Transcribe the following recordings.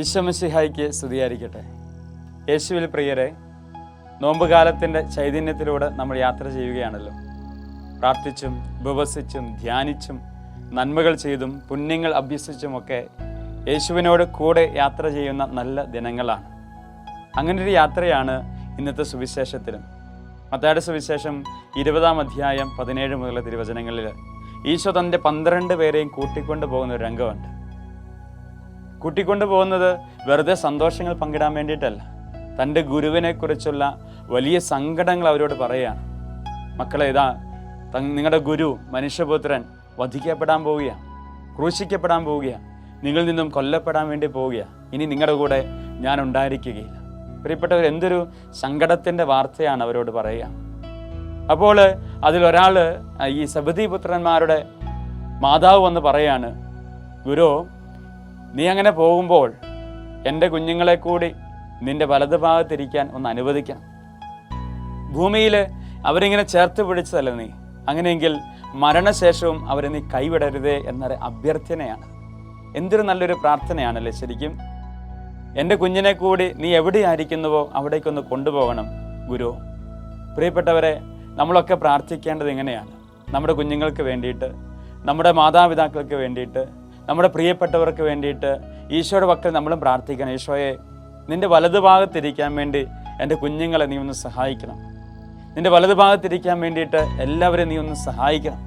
ഈശോ മിശിഹായ്ക്ക് സ്തുതിയായിരിക്കട്ടെ. യേശുവിൽ പ്രിയരെ, നോമ്പുകാലത്തിൻ്റെ ചൈതന്യത്തിലൂടെ നമ്മൾ യാത്ര ചെയ്യുകയാണല്ലോ. പ്രാർത്ഥിച്ചും ഉപവസിച്ചും ധ്യാനിച്ചും നന്മകൾ ചെയ്തും പുണ്യങ്ങൾ അഭ്യസിച്ചുമൊക്കെ യേശുവിനോട് കൂടെ യാത്ര ചെയ്യുന്ന നല്ല ദിനങ്ങളാണ്. അങ്ങനൊരു യാത്രയാണ് ഇന്നത്തെ സുവിശേഷത്തിലും. മത്തായിയുടെ സുവിശേഷം 20-ാം അധ്യായം 17 മുതലുള്ള തിരുവചനങ്ങളിൽ ഈശോ തൻ്റെ 12 പേരെയും കൂട്ടിക്കൊണ്ടു പോകുന്ന ഒരു രംഗമുണ്ട്. കൂട്ടിക്കൊണ്ടു പോകുന്നത് വെറുതെ സന്തോഷങ്ങൾ പങ്കിടാൻ വേണ്ടിയിട്ടല്ല, തൻ്റെ ഗുരുവിനെ കുറിച്ചുള്ള വലിയ സങ്കടങ്ങൾ അവരോട് പറയുകയാണ്. മക്കളെ, ഇതാ നിങ്ങളുടെ ഗുരു മനുഷ്യപുത്രൻ വധിക്കപ്പെടാൻ പോവുകയാണ്, ക്രൂശിക്കപ്പെടാൻ പോവുകയാണ്, നിങ്ങളിൽ നിന്നും കൊല്ലപ്പെടാൻ വേണ്ടി പോവുകയാണ്. ഇനി നിങ്ങളുടെ കൂടെ ഞാൻ ഉണ്ടായിരിക്കുകയില്ല. പ്രിയപ്പെട്ടവർ, എന്തൊരു സങ്കടത്തിൻ്റെ വാർത്തയാണ് അവരോട് പറയുക. അപ്പോൾ അതിലൊരാൾ, ഈ സബദി പുത്രന്മാരുടെ മാതാവ് വന്ന് പറയാണ്, ഗുരു, നീ അങ്ങനെ പോകുമ്പോൾ എൻ്റെ കുഞ്ഞുങ്ങളെ കൂടി നിൻ്റെ വലതു ഭാഗത്തിരിക്കാൻ ഒന്ന് അനുവദിക്കണം. ഭൂമിയിൽ അവരിങ്ങനെ ചേർത്ത് പിടിച്ചതല്ല നീ, അങ്ങനെയെങ്കിൽ മരണശേഷവും അവരെ നീ കൈവിടരുതേ എന്നൊരു അഭ്യർത്ഥനയാണ്. എന്തൊരു നല്ലൊരു പ്രാർത്ഥനയാണല്ലേ ശരിക്കും. എൻ്റെ കുഞ്ഞിനെ കൂടി നീ എവിടെയായിരിക്കുന്നുവോ അവിടേക്കൊന്ന് കൊണ്ടുപോകണം ഗുരു. പ്രിയപ്പെട്ടവരെ, നമ്മളൊക്കെ പ്രാർത്ഥിക്കേണ്ടത് ഇങ്ങനെയാണ്. നമ്മുടെ കുഞ്ഞുങ്ങൾക്ക് വേണ്ടിയിട്ട്, നമ്മുടെ മാതാപിതാക്കൾക്ക് വേണ്ടിയിട്ട്, നമ്മുടെ പ്രിയപ്പെട്ടവർക്ക് വേണ്ടിയിട്ട് ഈശോയുടെ പക്കൽ നമ്മളും പ്രാർത്ഥിക്കണം. ഈശോയെ, നിൻ്റെ വലതുഭാഗത്തിരിക്കാൻ വേണ്ടി എൻ്റെ കുഞ്ഞുങ്ങളെ നീ ഒന്ന് സഹായിക്കണം. നിൻ്റെ വലതുഭാഗത്തിരിക്കാൻ വേണ്ടിയിട്ട് എല്ലാവരെയും നീ ഒന്ന് സഹായിക്കണം.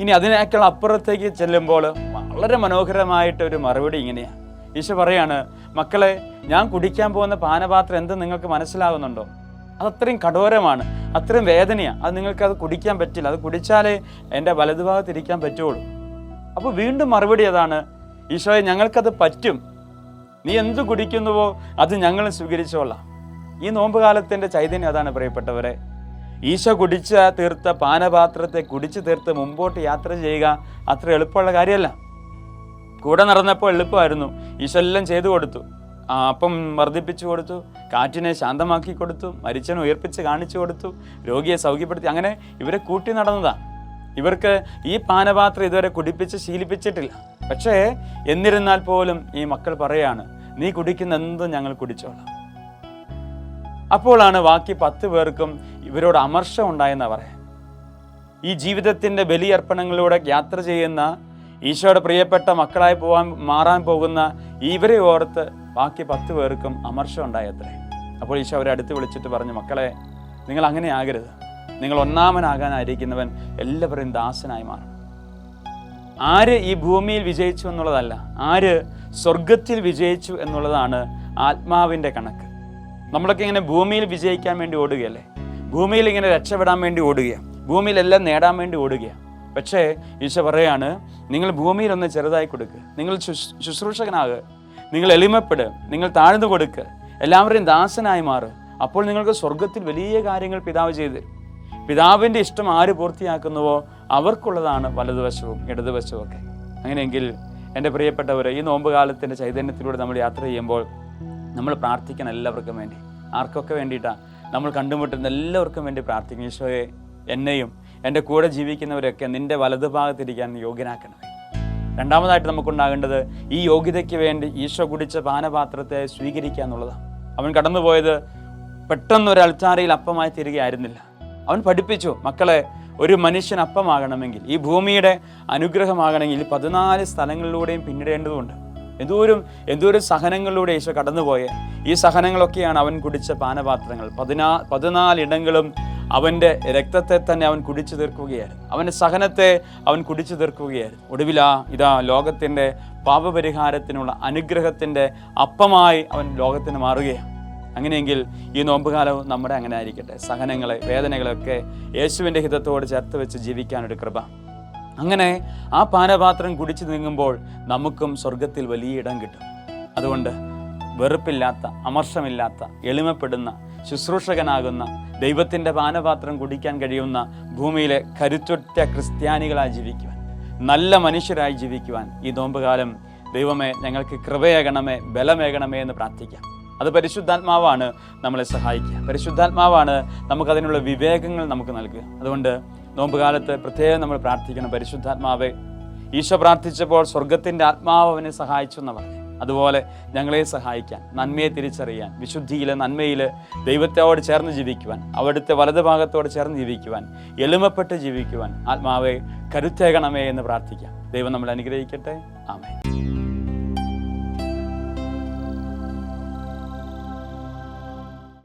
ഇനി അതിനേക്കാൾ അപ്പുറത്തേക്ക് ചെല്ലുമ്പോൾ വളരെ മനോഹരമായിട്ടൊരു മറുപടി ഇങ്ങനെയാണ്. ഈശോ പറയാണ്, മക്കളെ, ഞാൻ കുടിക്കാൻ പോകുന്ന പാനപാത്രം എന്ത് നിങ്ങൾക്ക് മനസ്സിലാകുന്നുണ്ടോ? അതത്രയും കഠോരമാണ്, അത്രയും വേദനയാണ്. അത് നിങ്ങൾക്കത് കുടിക്കാൻ പറ്റില്ല. അത് കുടിച്ചാലേ എൻ്റെ വലതുഭാഗത്തിരിക്കാൻ പറ്റുള്ളൂ. അപ്പോൾ വീണ്ടും മറുപടി അതാണ്, ഈശോയെ, ഞങ്ങൾക്കത് പറ്റും. നീ എന്ത് കുടിക്കുന്നുവോ അത് ഞങ്ങൾ സ്വീകരിച്ചോളാം. ഈ നോമ്പുകാലത്തിൻ്റെ ചൈതന്യം അതാണ് പ്രിയപ്പെട്ടവരെ. ഈശോ കുടിച്ച് തീർത്ത പാനപാത്രത്തെ കുടിച്ചു തീർത്ത് മുമ്പോട്ട് യാത്ര ചെയ്യുക അത്ര എളുപ്പമുള്ള കാര്യമല്ല. കൂടെ നടന്നപ്പോൾ എളുപ്പമായിരുന്നു. ഈശോ എല്ലാം ചെയ്തു കൊടുത്തു. അപ്പം വർദ്ധിപ്പിച്ചു കൊടുത്തു, കാറ്റിനെ ശാന്തമാക്കി കൊടുത്തു, മരിച്ചനെ ഉയർപ്പിച്ച് കാണിച്ചു കൊടുത്തു, രോഗിയെ സൗഖ്യപ്പെടുത്തി. അങ്ങനെ ഇവരെ കൂട്ടി നടന്നതാണ്. ഇവർക്ക് ഈ പാനപാത്രം ഇതുവരെ കുടിപ്പിച്ച് ശീലിപ്പിച്ചിട്ടില്ല. പക്ഷേ എന്നിരുന്നാൽ പോലും ഈ മക്കൾ പറയാണ്, നീ കുടിക്കുന്ന എന്തും ഞങ്ങൾ കുടിച്ചോളാം. അപ്പോഴാണ് ബാക്കി 10 പേർക്കും ഇവരോട് അമർഷം ഉണ്ടായെന്നാണ് പറയാം. ഈ ജീവിതത്തിൻ്റെ ബലിയർപ്പണങ്ങളിലൂടെ യാത്ര ചെയ്യുന്ന ഈശോയുടെ പ്രിയപ്പെട്ട മക്കളായി മാറാൻ പോകുന്ന ഇവരെ ഓർത്ത് ബാക്കി 10 പേർക്കും അമർഷം ഉണ്ടായത്രേ. അപ്പോൾ ഈശോ അവരെ അടുത്ത് വിളിച്ചിട്ട് പറഞ്ഞു, മക്കളെ, നിങ്ങൾ അങ്ങനെ ആകരുത്. നിങ്ങൾ ഒന്നാമനാകാനായിരിക്കുന്നവൻ എല്ലാവരെയും ദാസനായി മാറും. ആര് ഈ ഭൂമിയിൽ വിജയിച്ചു എന്നുള്ളതല്ല, ആര് സ്വർഗത്തിൽ വിജയിച്ചു എന്നുള്ളതാണ് ആത്മാവിൻ്റെ കണക്ക്. നമ്മളൊക്കെ ഇങ്ങനെ ഭൂമിയിൽ വിജയിക്കാൻ വേണ്ടി ഓടുകയല്ലേ, ഭൂമിയിൽ ഇങ്ങനെ രക്ഷപ്പെടാൻ വേണ്ടി ഓടുകയാണ്, ഭൂമിയിലെല്ലാം നേടാൻ വേണ്ടി ഓടുകയാണ്. പക്ഷേ ഈശോ പറയാണ്, നിങ്ങൾ ഭൂമിയിലൊന്ന് ചെറുതായി കൊടുക്കുക, നിങ്ങൾ ശുശ്രൂഷകനാകുക, നിങ്ങൾ എളിമപ്പെടുക, നിങ്ങൾ താഴ്ന്നു കൊടുക്കുക, എല്ലാവരെയും ദാസനായി മാറുക. അപ്പോൾ നിങ്ങൾക്ക് സ്വർഗത്തിൽ വലിയ കാര്യങ്ങൾ പിതാവ് ചെയ്തു തരും. പിതാവിൻ്റെ ഇഷ്ടം ആര് പൂർത്തിയാക്കുന്നുവോ അവർക്കുള്ളതാണ് വലതുവശവും ഇടതുവശവും ഒക്കെ. അങ്ങനെയെങ്കിൽ എൻ്റെ പ്രിയപ്പെട്ടവർ, ഈ നോമ്പുകാലത്തിൻ്റെ ചൈതന്യത്തിലൂടെ നമ്മൾ യാത്ര ചെയ്യുമ്പോൾ നമ്മൾ പ്രാർത്ഥിക്കണം എല്ലാവർക്കും വേണ്ടി. ആർക്കൊക്കെ വേണ്ടിയിട്ടാണ്? നമ്മൾ കണ്ടുമുട്ടുന്ന എല്ലാവർക്കും വേണ്ടി പ്രാർത്ഥിക്കണം. ഈശോയെ, എന്നെയും എൻ്റെ കൂടെ ജീവിക്കുന്നവരൊക്കെ നിൻ്റെ വലതുഭാഗത്തിരിക്കാൻ യോഗ്യനാക്കണമേ. രണ്ടാമതായിട്ട് നമുക്കുണ്ടാകേണ്ടത് ഈ യോഗ്യതയ്ക്ക് വേണ്ടി ഈശോ കുടിച്ച പാനപാത്രത്തെ സ്വീകരിക്കുക എന്നുള്ളതാണ്. അവൻ കടന്നുപോയത് പെട്ടെന്നൊരു അൾത്താരയിൽ അപ്പമായി തീരുകയായിരുന്നില്ല. അവൻ പഠിപ്പിച്ചു, മക്കളെ, ഒരു മനുഷ്യൻ അപ്പമാകണമെങ്കിൽ, ഈ ഭൂമിയുടെ അനുഗ്രഹമാകണമെങ്കിൽ 14 സ്ഥലങ്ങളിലൂടെയും പിന്നിടേണ്ടതുണ്ട്. എന്തോരം സഹനങ്ങളിലൂടെ ഈശോ കടന്നുപോയേ. ഈ സഹനങ്ങളൊക്കെയാണ് അവൻ കുടിച്ച പാനപാത്രങ്ങൾ. 14 ഇടങ്ങളും അവൻ്റെ രക്തത്തെ തന്നെ അവൻ കുടിച്ചു തീർക്കുകയായിരുന്നു. അവൻ്റെ സഹനത്തെ അവൻ കുടിച്ചു തീർക്കുകയായിരുന്നു. ഇതാ ലോകത്തിൻ്റെ പാപപരിഹാരത്തിനുള്ള അനുഗ്രഹത്തിൻ്റെ അപ്പമായി അവൻ ലോകത്തിന് മാറുകയാണ്. അങ്ങനെയെങ്കിൽ ഈ നോമ്പുകാലവും നമ്മുടെ അങ്ങനെ ആയിരിക്കട്ടെ. സഹനങ്ങളെ, വേദനകളൊക്കെ യേശുവിൻ്റെ ഹിതത്തോട് ചേർത്ത് വെച്ച് ജീവിക്കാനൊരു കൃപ. അങ്ങനെ ആ പാനപാത്രം കുടിച്ചു നീങ്ങുമ്പോൾ നമുക്കും സ്വർഗത്തിൽ വലിയ ഇടം കിട്ടും. അതുകൊണ്ട് വെറുപ്പില്ലാത്ത, അമർഷമില്ലാത്ത, എളിമപ്പെടുന്ന, ശുശ്രൂഷകനാകുന്ന, ദൈവത്തിൻ്റെ പാനപാത്രം കുടിക്കാൻ കഴിയുന്ന ഭൂമിയിലെ കരുത്തുറ്റ ക്രിസ്ത്യാനികളായി ജീവിക്കുവാൻ, നല്ല മനുഷ്യരായി ജീവിക്കുവാൻ ഈ നോമ്പുകാലം ദൈവമേ ഞങ്ങൾക്ക് കൃപയേകണമേ, ബലമേകണമേ എന്ന് പ്രാർത്ഥിക്കാം. അത് പരിശുദ്ധാത്മാവാണ് നമ്മളെ സഹായിക്കുക. പരിശുദ്ധാത്മാവാണ് നമുക്കതിനുള്ള വിവേകങ്ങൾ നമുക്ക് നൽകുക. അതുകൊണ്ട് നോമ്പുകാലത്ത് പ്രത്യേകം നമ്മൾ പ്രാർത്ഥിക്കണം, പരിശുദ്ധാത്മാവേ. ഈശോ പ്രാർത്ഥിച്ചപ്പോൾ സ്വർഗത്തിൻ്റെ ആത്മാവ് അവനെ സഹായിച്ചു എന്ന് പറഞ്ഞു. അതുപോലെ ഞങ്ങളെ സഹായിക്കാൻ, നന്മയെ തിരിച്ചറിയാൻ, വിശുദ്ധിയിൽ നന്മയിൽ ദൈവത്തോട് ചേർന്ന് ജീവിക്കുവാൻ, അവിടുത്തെ വലതുഭാഗത്തോട് ചേർന്ന് ജീവിക്കുവാൻ, എളിമപ്പെട്ട് ജീവിക്കുവാൻ ആത്മാവെ കരുത്തേകണമേ എന്ന് പ്രാർത്ഥിക്കാം. ദൈവം നമ്മളെ അനുഗ്രഹിക്കട്ടെ. ആമേൻ.